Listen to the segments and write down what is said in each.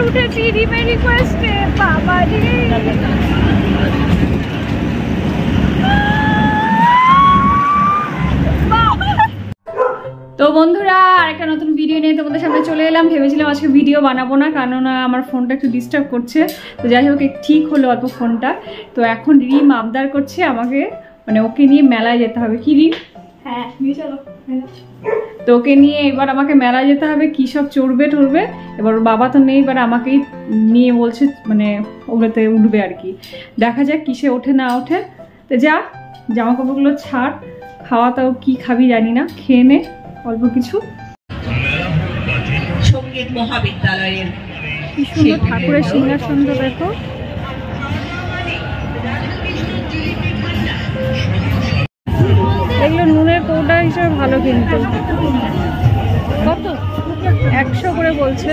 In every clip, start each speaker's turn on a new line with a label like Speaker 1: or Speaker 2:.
Speaker 1: উঠেছি রিমে রিকোয়েস্টে বাবা রে। তো বন্ধুরা আরেকটা নতুন ভিডিও নিয়ে তোমাদের সামনে চলে এলাম। ভেবেছিলাম আজকে ভিডিও বানাবো না, কারণ আমার ফোনটা একটু ডিস্টার্ব করছে। তো যাই হোক ঠিক হলো অল্প ফোনটা। তো এখন রিম আবদার করছে আমাকে, মানে ওকে নিয়ে মেলায় যেতে হবে। কি রিম? হ্যাঁ নিয়ে চলো। তো ওকে নিয়ে এবার আমাকে মেলায় যেতে হবে, কী সব চড়বে টড়বে। এবার ওর বাবা তো নেই, এবার আমাকেই নিয়ে বলছে মানে ওগুলোতে উঠবে আর কি। দেখা যাক কিসে ওঠে না ওঠে। তো যা জামা কাপড়গুলো ছাড়, খাওয়া তাও কি খাবি জানি না, খেয়ে নে অল্প কিছু।
Speaker 2: সঙ্গীত মহাবিদ্যালয়ের
Speaker 1: কি সুন্দর ঠাকুরের সিংহাসনটা দেখো। এগুলো নুনের কৌটা হিসেবে ভালো, কিন্তু কত? 100 করে বলছে।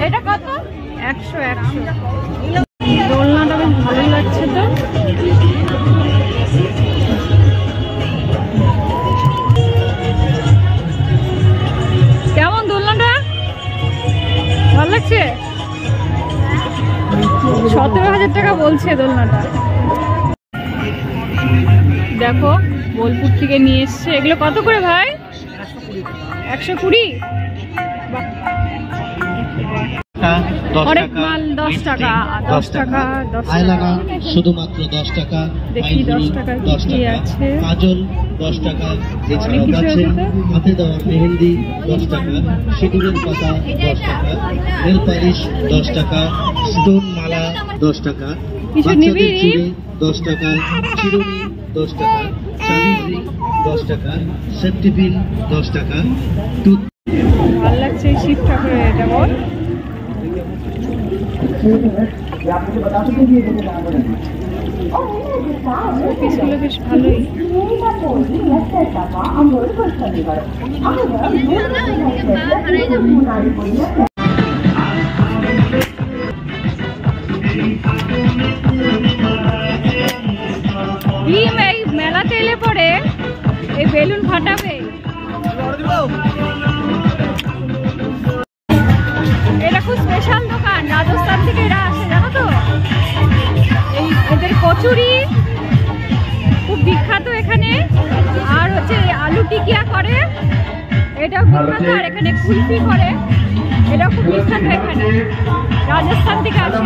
Speaker 1: এটা কত? 100। দোলনাটা বেশ ভালোই লাগছে তো। কেমন দোলনাটা? ভালো লাগছে? 17,000 টাকা বলছে দোলনাটা। দেখো বোলপুর থেকে নিয়ে এসছে। এগুলো কত করে ভাই? 120। অনেক মাল। 10 টাকা 10 টাকা 10 টাকা
Speaker 3: শুধুমাত্র 10 টাকা।
Speaker 1: দেখি 10 টাকা কি আছে।
Speaker 3: কাজল 10 টাকা। এছাড়াও আছে হাতে দেওয়া মেহেন্দি 10 টাকা, সিঁদুরের পাতা 10 টাকা, নেল পালিশ 10 টাকা, স্টোন মালা 10 টাকা, বাচ্চাদের চুড়ি 10 টাকা, চিরুনি 10 টাকা, চাবির রিং 10 টাকা, সেফটি পিন 10 টাকা।
Speaker 1: ভালো লাগছে এই শিব ঠাকুরের। এটা বল পিসগুলো বেশ ভালোই। এই মেলাতে এলে পরে এই বেলুন ফাটাবে। এটা খুব স্পেশাল দোকান, রাজস্থান থেকে এরা আসে জানো তো। এই এদের কচুরি খুব বিখ্যাত এখানে, আর হচ্ছে আলু টিকিয়া করে, এটাও বিখ্যাত। আর এখানে কুলফি করে, এটাও খুব বিখ্যাত এখানে। রাজস্থান থেকে আসে।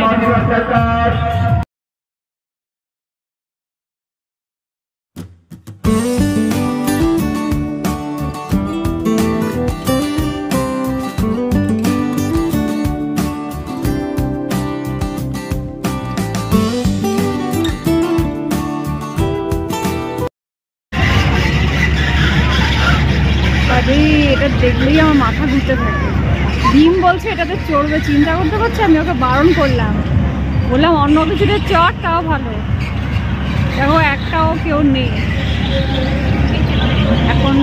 Speaker 1: এটা দেখলেই আমার মাথা ঘুরতে থাকে। ডিম বলছে এটাতে চড়বে, চিন্তা করতে পারছে। আমি ওকে বারণ করলাম, বললাম অন্য কিছুতে চড়, তাও ভালো। দেখো একটাও কেউ নেই এখন।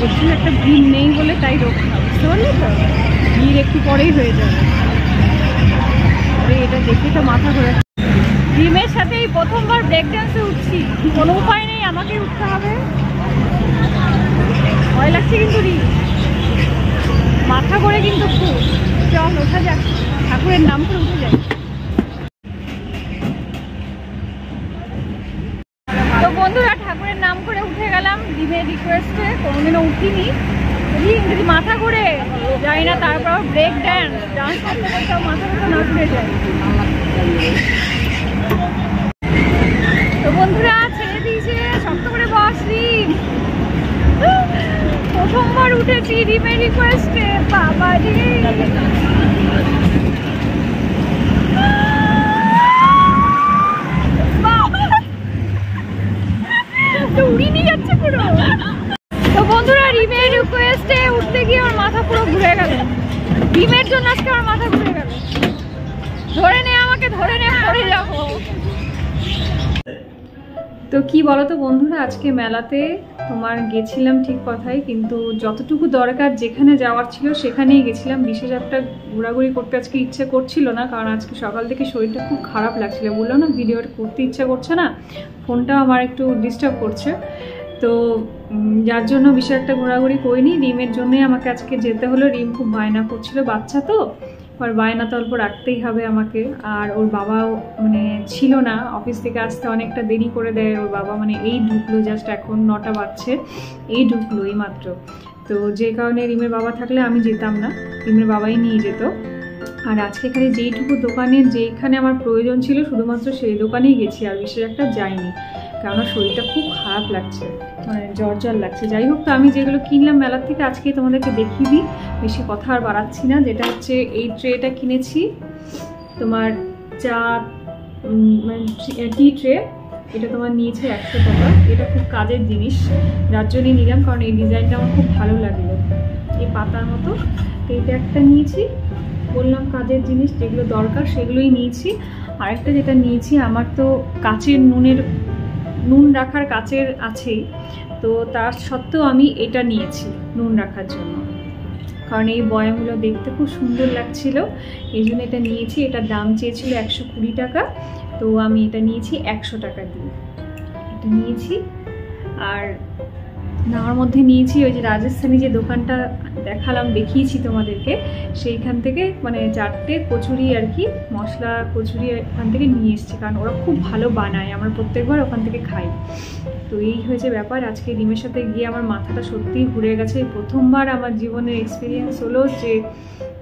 Speaker 1: একটু একটা ভিড় নেই বলে তাই রক্ষা, বুঝতে পারলি তো? ভিড় একটু পরেই হয়ে যাবে। আরে এটা দেখে তো মাথা ঘুরে। ডিমের সাথে এই প্রথমবার ব্রেক ডান্সে উঠছি, কোনো উপায় নেই, আমাকেই উঠতে হবে। ভয় লাগছে কিন্তু রি, মাথা করে কিন্তু খুব। চল ওঠা যাক, ঠাকুরের নাম করে উঠে যাই। তো বন্ধুরা ঠাকুরের নাম করে উঠে গেলাম রিমের রিকোয়েস্টে। কোনোদিনও উঠিনি, যদি মাথা ঘুরে যাই না। তারপর ব্রেক ডান্স করতে করতে মাথা ঘুরে না ঘুরে যায়। তো বন্ধুরা ছেড়ে দিয়েছে, শক্ত করে বস রিম। প্রথমবার উঠেছি রিমের রিকোয়েস্টে বাবা রে। উড়ি নিয়ে যাচ্ছে পুরো। তো বন্ধুরা রিমের রিকোয়েস্টে উঠতে গিয়ে আমার মাথা পুরো ঘুরে গেল। রিমের জন্য আজকে আমার মাথা ঘুরে গেল। ধরে নে আমাকে, ধরে নে, পড়ে যাবো। তো কি বলতো বন্ধুরা, আজকে মেলাতে তোমার গেছিলাম ঠিক কথাই, কিন্তু যতটুকু দরকার যেখানে যাওয়ার ছিল সেখানেই গেছিলাম। বিশেষ একটা ঘোরাঘুরি করতে আজকে ইচ্ছে করছিল না, কারণ আজকে সকাল থেকে শরীরটা খুব খারাপ লাগছিল। বললাম না ভিডিওটা করতে ইচ্ছা করছে না, ফোনটা আমার একটু ডিস্টার্ব করছে। তো যার জন্য বেশি একটা ঘোরাঘুরি করিনি। রিমের জন্যই আমাকে আজকে যেতে হলো। রিম খুব বায়না করছিল, বাচ্চা তো, আর বায়না তো অল্প রাখতেই হবে আমাকে। আর ওর বাবাও মানে ছিল না, অফিস থেকে আসতে অনেকটা দেরি করে দেয় ওর বাবা, মানে এই ঢুকলো, জাস্ট এখন 9টা বাজছে, এই ঢুকলো এই মাত্র। তো যে কারণে রিমের বাবা থাকলে আমি যেতাম না, রিমের বাবাই নিয়ে যেত। আর আজকে এখানে যেইটুকু দোকানে যেখানে আমার প্রয়োজন ছিল শুধুমাত্র সেই দোকানেই গেছি, আর বিশেষ একটা যাইনি, কারণ শরীরটা খুব খারাপ লাগছে, মানে জ্বর লাগছে। যাই হোক, তো আমি যেগুলো কিনলাম মেলার থেকে আজকে তোমাদেরকে দেখিয়ে দিই, বেশি কথা আর বাড়াচ্ছি না। যেটা হচ্ছে এই ট্রেটা কিনেছি, তোমার চা মানে টি ট্রে, এটা তোমার নিয়েছে 100 টাকা। এটা খুব কাজের জিনিস, যার জন্যই নিলাম, কারণ এই ডিজাইনটা আমার খুব ভালো লাগলো, এই পাতার মতো। তো এটা একটা নিয়েছি, বললাম কাজের জিনিস যেগুলো দরকার সেগুলোই নিয়েছি। আরেকটা যেটা নিয়েছি, আমার তো কাচের নুন রাখার কাচের আছেই, তো তার সত্ত্বেও আমি এটা নিয়েছি নুন রাখার জন্য, কারণ এই বয়ামগুলো দেখতে খুব সুন্দর লাগছিল, এই জন্য এটা নিয়েছি। এটার দাম চেয়েছিল 120 টাকা, তো আমি এটা নিয়েছি 100 টাকা দিয়ে, এটা নিয়েছি। আর নেওয়ার মধ্যে নিয়েছি ওই যে রাজস্থানী যে দোকানটা দেখিয়েছি তোমাদেরকে, সেইখান থেকে মানে 4টে কচুরি আর কি, মশলা কচুরি ওখান থেকে নিয়ে এসেছি, কারণ ওরা খুব ভালো বানায়, আমরা প্রত্যেকবার ওখান থেকে খাই। তো এই হয়েছে ব্যাপার। আজকে রিমের সাথে গিয়ে আমার মাথাটা সত্যিই ঘুরে গেছে। প্রথমবার আমার জীবনের এক্সপিরিয়েন্স হলো যে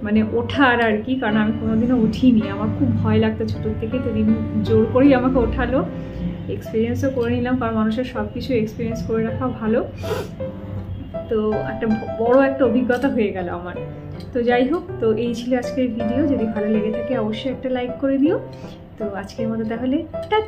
Speaker 1: মানে ওঠার আর কি, কারণ আমি কোনোদিনও উঠিনি, আমার খুব ভয় লাগতো ছোটোর থেকে। তো রিম জোর করেই আমাকে ওঠালো, এক্সপিরিয়েন্সও করে নিলাম, কারণ মানুষের সব কিছু এক্সপিরিয়েন্স করে রাখা ভালো। তো একটা বড় একটা অভিজ্ঞতা হয়ে গেল আমার। তো যাই হোক, তো এই ছিল আজকের ভিডিও। যদি ভালো লেগে থাকে অবশ্যই একটা লাইক করে দিও। তো আজকের মতো তাহলে টাটা।